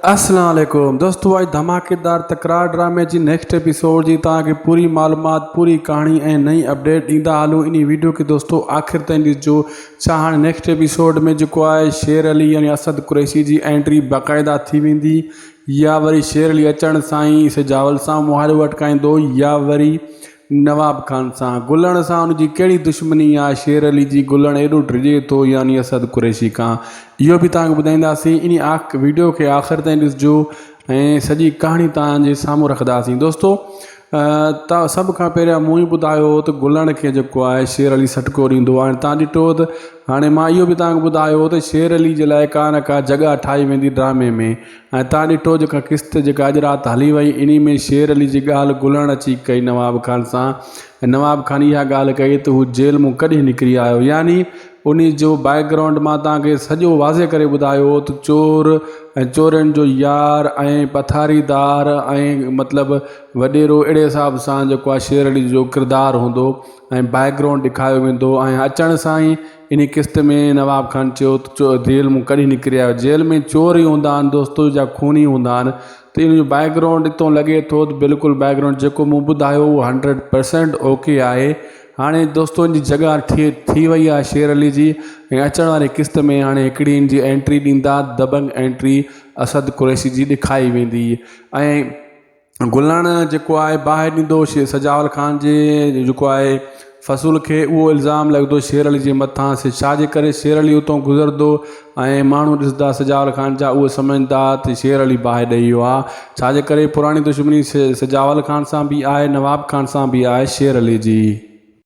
अस्सलाम वालेकुम दोस्तों, आज धमाकेदार तकरार ड्रामे जी नेक्स्ट एपिसोड जी तव्हांखे पूरी मालूमात पूरी कहानी ऐं नई अपडेट ॾींदा हलूं। इन वीडियो खे दोस्तों आख़िर ताईं ॾिसजो। छा हाणे नेक्स्ट एपिसोड में जेको आहे शेर अली यानी असद कुरैशी जी एंट्री बाक़ाइदा थी वेंदी, या वरी शेर अली अचण सां ई सिजावल सां मुहारियो अटकाईंदो, या वरी नवाब खान सां गुलण सां उनजी कहिड़ी दुश्मनी आहे। शेर अली जी गुलण एॾो डिॼे थो यानी असद कुरैशी खां, इहो बि तव्हांखे ॿुधाईंदासीं। इन वीडियो खे आख़िर ताईं ॾिसजो ऐं सॼी कहाणी तव्हांजे साम्हूं रखंदासीं। दोस्तों तव्हां सभ खां पहिरियां मूं ई ॿुधायो त गुलण खे जेको आहे शेर अली सटको ॾींदो। हाणे तव्हां ॾिठो त हाणे मां इहो बि तव्हांखे ॿुधायो त शेर अली जे लाइ का न का जॻह ठाही वेंदी ड्रामे में। ऐं तव्हां ॾिठो जेका किस्त जेका अॼु राति हली वई, इन में शेर अली जी ॻाल्हि गुलण अची कई नवाब खान सां। ऐं नवाब खान इहा ॻाल्हि कई त हू जेल मां कॾहिं निकिरी आयो, यानी उन जो बैकग्राउंड मां तव्हांखे सॼो वाज़े करे ॿुधायो त चोर ऐं चोरनि जो यार ऐं पथारीदार ऐं मतिलबु वॾेरो, अहिड़े हिसाब सां जेको आहे शेर अली जो किरदारु हूंदो ऐं बैकग्राउंड ॾेखारियो वेंदो। ऐं अचण सां ई इन किस्त में नवाब खान चयो त जेल मां कॾहिं निकिरी आयो। जेल में चोर ई हूंदा आहिनि दोस्तों, जा खूनी हूंदा आहिनि, त इन जो बैकग्राउंड हितां लॻे थो त बिल्कुलु बैकग्राउंड जेको मूं ॿुधायो उहो 100% ओके आहे। हाणे दोस्तों इन जी जॻह थी वई आहे शेर अली जी, ऐं अचण वारी किस्त में हाणे हिकिड़ी इन जी एंट्री ॾींदा, दबंग एंट्री असद कुरैशी जी ॾेखारी वेंदी। ऐं गुलण जेको आहे बाहि ॾींदो सजावल खान जे जेको आहे फ़सूल खे। उहो इल्ज़ाम लॻंदो शेर अली जे मथां, छाजे करे शेर अली उतां गुज़रंदो ऐं माण्हू ॾिसंदा सजावल खान जा, उहे सम्झंदा त शेर अली बाहि ॾेई वियो आहे। छाजे करे पुराणी दुश्मनी सजावल खान सां बि आहे, नवाब खान सां बि आहे शेर अली जी।